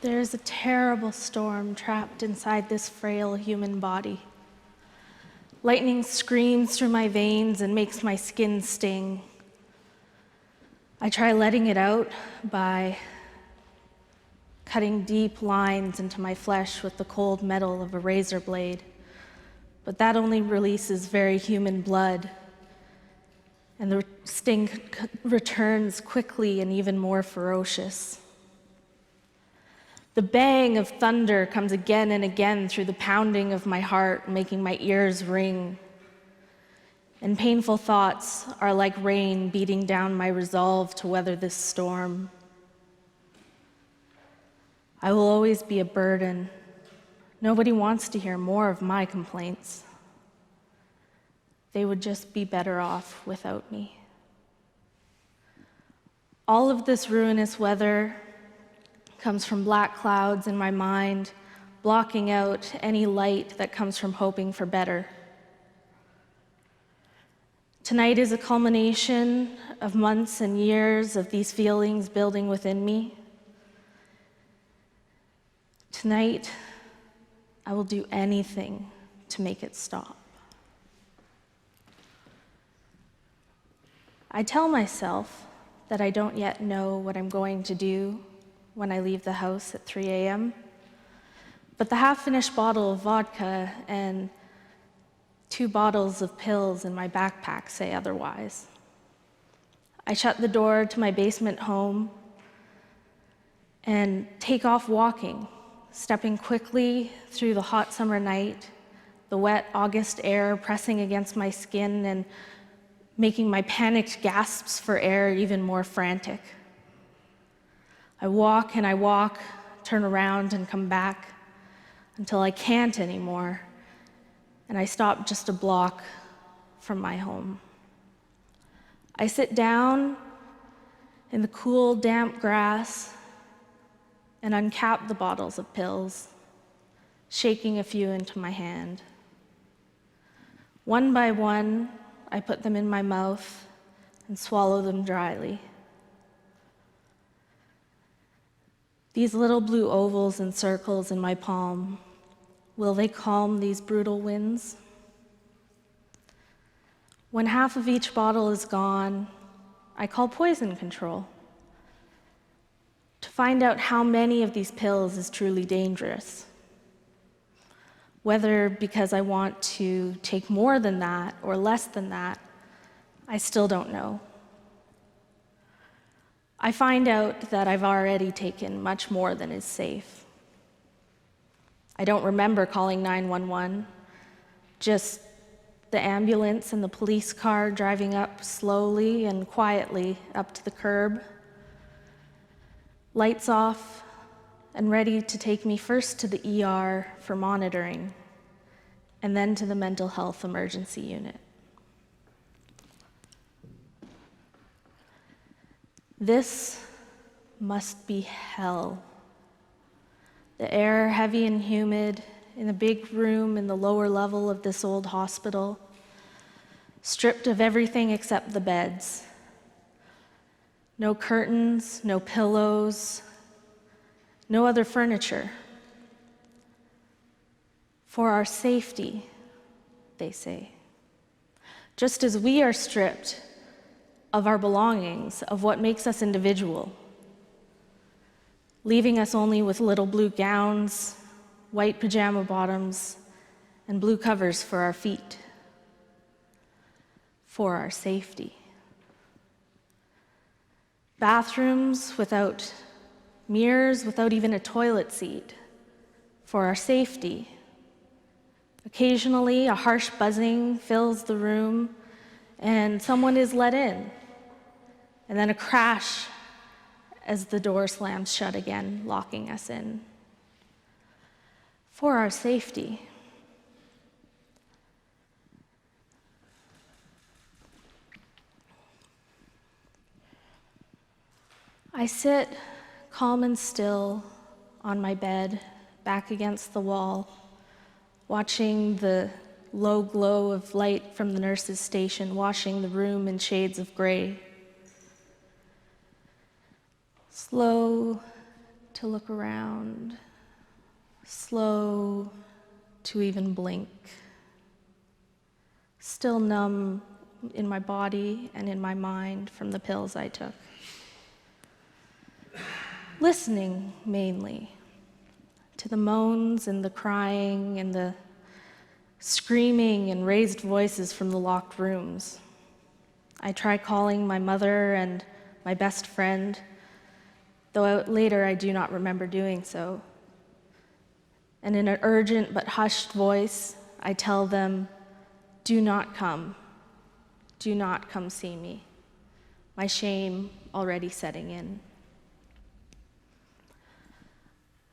There is a terrible storm trapped inside this frail human body. Lightning screams through my veins and makes my skin sting. I try letting it out by cutting deep lines into my flesh with the cold metal of a razor blade, but that only releases very human blood, and the sting returns quickly and even more ferocious. The bang of thunder comes again and again through the pounding of my heart, making my ears ring. And painful thoughts are like rain beating down my resolve to weather this storm. I will always be a burden. Nobody wants to hear more of my complaints. They would just be better off without me. All of this ruinous weather comes from black clouds in my mind, blocking out any light that comes from hoping for better. Tonight is a culmination of months and years of these feelings building within me. Tonight, I will do anything to make it stop. I tell myself that I don't yet know what I'm going to do when I leave the house at 3 a.m., but the half-finished bottle of vodka and 2 bottles of pills in my backpack say otherwise. I shut the door to my basement home and take off walking, stepping quickly through the hot summer night, the wet August air pressing against my skin and making my panicked gasps for air even more frantic. I walk and I walk, turn around and come back until I can't anymore, and I stop just a block from my home. I sit down in the cool, damp grass and uncap the bottles of pills, shaking a few into my hand. One by one, I put them in my mouth and swallow them dryly. These little blue ovals and circles in my palm, will they calm these brutal winds? When half of each bottle is gone, I call poison control to find out how many of these pills is truly dangerous. Whether because I want to take more than that or less than that, I still don't know. I find out that I've already taken much more than is safe. I don't remember calling 911, just the ambulance and the police car driving up slowly and quietly up to the curb, lights off, and ready to take me first to the ER for monitoring, and then to the mental health emergency unit. This must be hell. The air heavy and humid in a big room in the lower level of this old hospital, stripped of everything except the beds. No curtains, no pillows, no other furniture. For our safety, they say. Just as we are stripped of our belongings, of what makes us individual, leaving us only with little blue gowns, white pajama bottoms, and blue covers for our feet. For our safety. Bathrooms without mirrors, without even a toilet seat. For our safety. Occasionally, a harsh buzzing fills the room, and someone is let in. And then a crash as the door slams shut again, locking us in. For our safety. I sit calm and still on my bed, back against the wall, watching the low glow of light from the nurse's station washing the room in shades of gray. Slow, to look around, slow to even blink, still numb in my body and in my mind from the pills I took. Listening mainly to the moans and the crying and the screaming and raised voices from the locked rooms. I try calling my mother and my best friend, though later I do not remember doing so. And in an urgent but hushed voice, I tell them, do not come see me. My shame already setting in.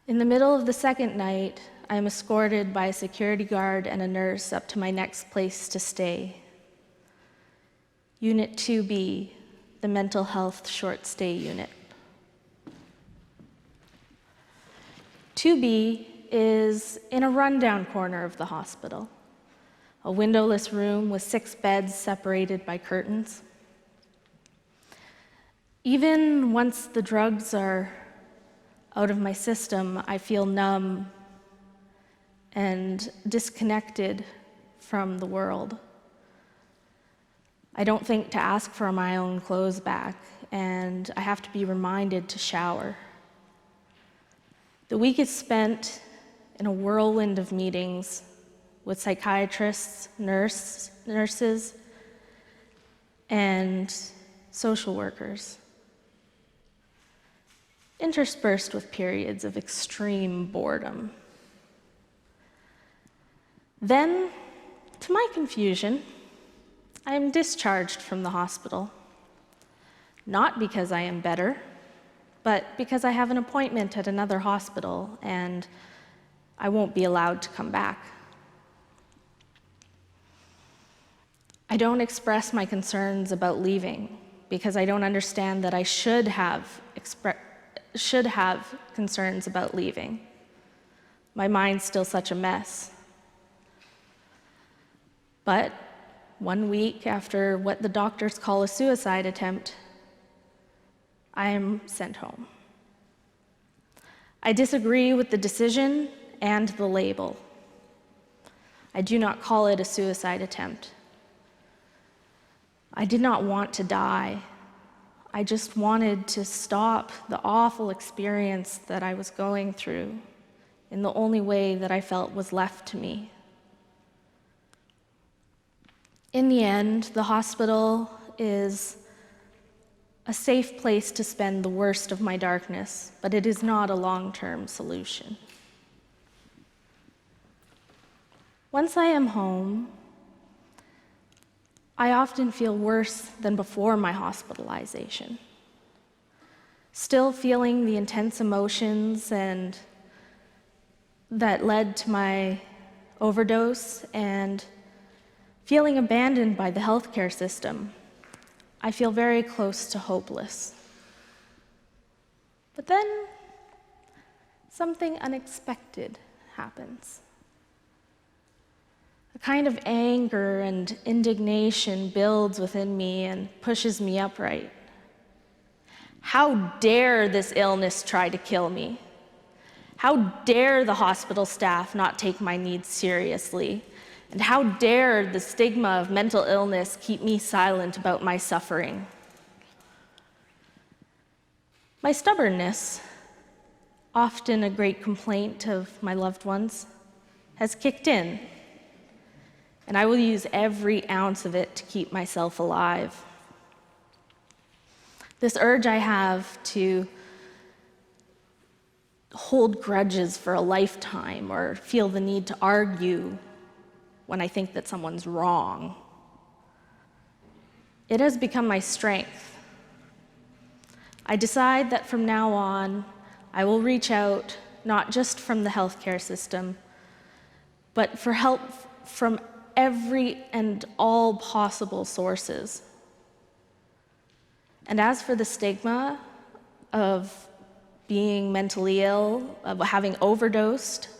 In the middle of the second night, I am escorted by a security guard and a nurse up to my next place to stay. Unit 2B, the mental health short stay unit. 2B is in a rundown corner of the hospital, a windowless room with 6 beds separated by curtains. Even once the drugs are out of my system, I feel numb and disconnected from the world. I don't think to ask for my own clothes back, and I have to be reminded to shower. The week is spent in a whirlwind of meetings with psychiatrists, nurses, and social workers, interspersed with periods of extreme boredom. Then, to my confusion, I am discharged from the hospital, not because I am better, but because I have an appointment at another hospital and I won't be allowed to come back. I don't express my concerns about leaving because I don't understand that I should have concerns about leaving. My mind's still such a mess. But 1 week after what the doctors call a suicide attempt, I am sent home. I disagree with the decision and the label. I do not call it a suicide attempt. I did not want to die. I just wanted to stop the awful experience that I was going through in the only way that I felt was left to me. In the end, the hospital is a safe place to spend the worst of my darkness, but it is not a long-term solution. Once I am home, I often feel worse than before my hospitalization. Still feeling the intense emotions and that led to my overdose and feeling abandoned by the healthcare system, I feel very close to hopeless. But then something unexpected happens. A kind of anger and indignation builds within me and pushes me upright. How dare this illness try to kill me? How dare the hospital staff not take my needs seriously? And how dare the stigma of mental illness keep me silent about my suffering? My stubbornness, often a great complaint of my loved ones, has kicked in, and I will use every ounce of it to keep myself alive. This urge I have to hold grudges for a lifetime or feel the need to argue when I think that someone's wrong. It has become my strength. I decide that from now on, I will reach out, not just from the healthcare system, but for help from every and all possible sources. And as for the stigma of being mentally ill, of having overdosed,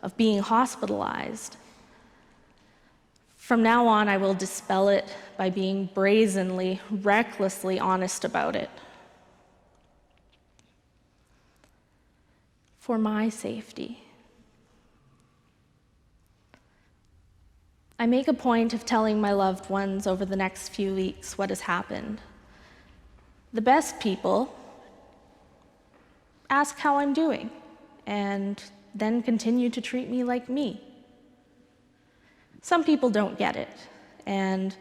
of being hospitalized, from now on, I will dispel it by being brazenly, recklessly honest about it. for my safety. I make a point of telling my loved ones over the next few weeks what has happened. The best people ask how I'm doing and then continue to treat me like me. Some people don't get it, and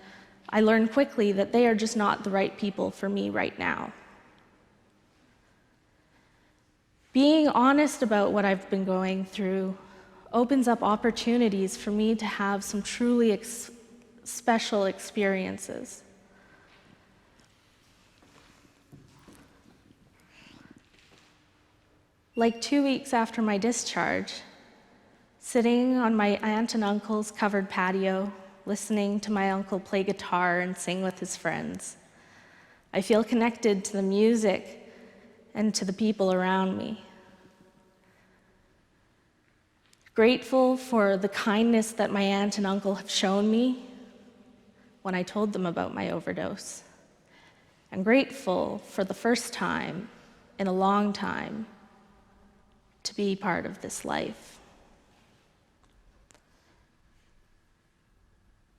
I learn quickly that they are just not the right people for me right now. Being honest about what I've been going through opens up opportunities for me to have some truly special experiences. Like 2 weeks after my discharge, sitting on my aunt and uncle's covered patio, listening to my uncle play guitar and sing with his friends, I feel connected to the music and to the people around me. Grateful for the kindness that my aunt and uncle have shown me when I told them about my overdose. And grateful for the first time in a long time to be part of this life.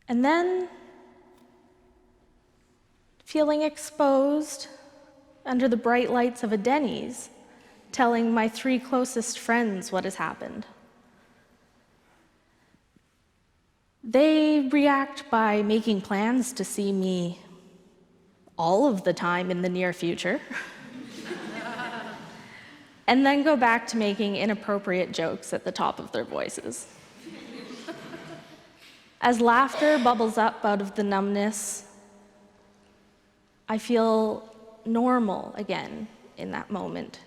And then feeling exposed under the bright lights of a Denny's, telling my 3 closest friends what has happened. They react by making plans to see me all of the time in the near future, and then go back to making inappropriate jokes at the top of their voices. As laughter bubbles up out of the numbness, I feel normal again in that moment.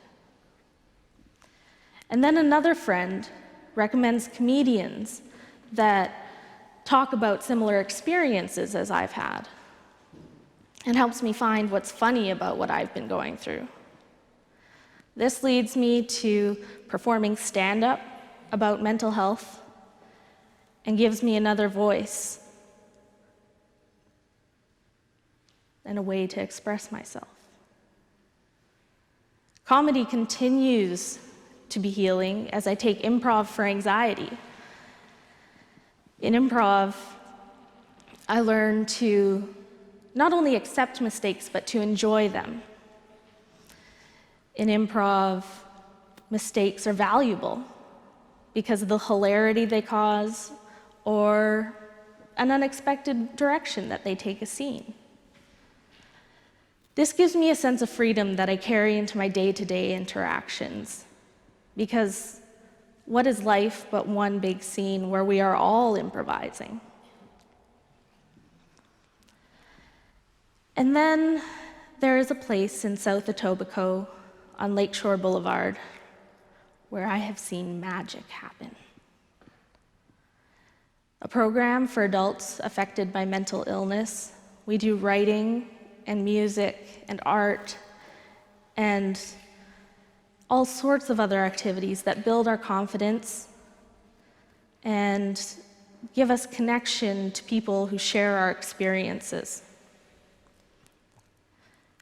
And then another friend recommends comedians that talk about similar experiences as I've had, and helps me find what's funny about what I've been going through. This leads me to performing stand-up about mental health and gives me another voice and a way to express myself. Comedy continues to be healing as I take improv for anxiety. In improv, I learn to not only accept mistakes, but to enjoy them. In improv, mistakes are valuable because of the hilarity they cause or an unexpected direction that they take a scene. This gives me a sense of freedom that I carry into my day-to-day interactions, because what is life but one big scene where we are all improvising? And then there is a place in South Etobicoke on Lakeshore Boulevard where I have seen magic happen. A program for adults affected by mental illness. We do writing and music and art and all sorts of other activities that build our confidence and give us connection to people who share our experiences.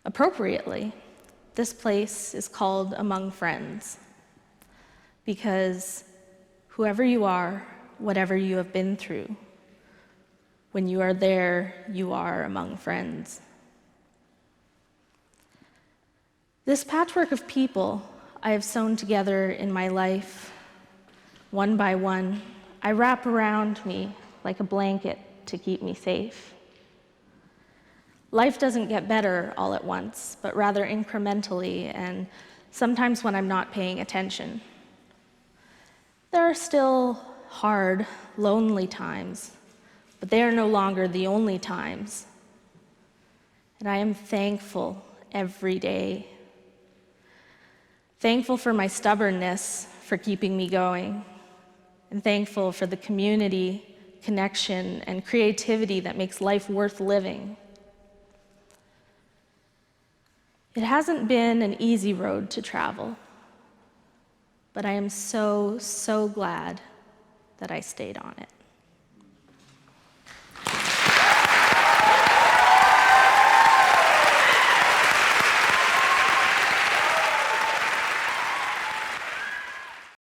Appropriately, this place is called Among Friends, because whoever you are, whatever you have been through, when you are there, you are among friends. This patchwork of people I have sewn together in my life, one by one, I wrap around me like a blanket to keep me safe. Life doesn't get better all at once, but rather incrementally, and sometimes when I'm not paying attention. There are still hard, lonely times, but they are no longer the only times. And I am thankful every day. Thankful for my stubbornness for keeping me going, and thankful for the community, connection, and creativity that makes life worth living. It hasn't been an easy road to travel, but I am so, so glad that I stayed on it.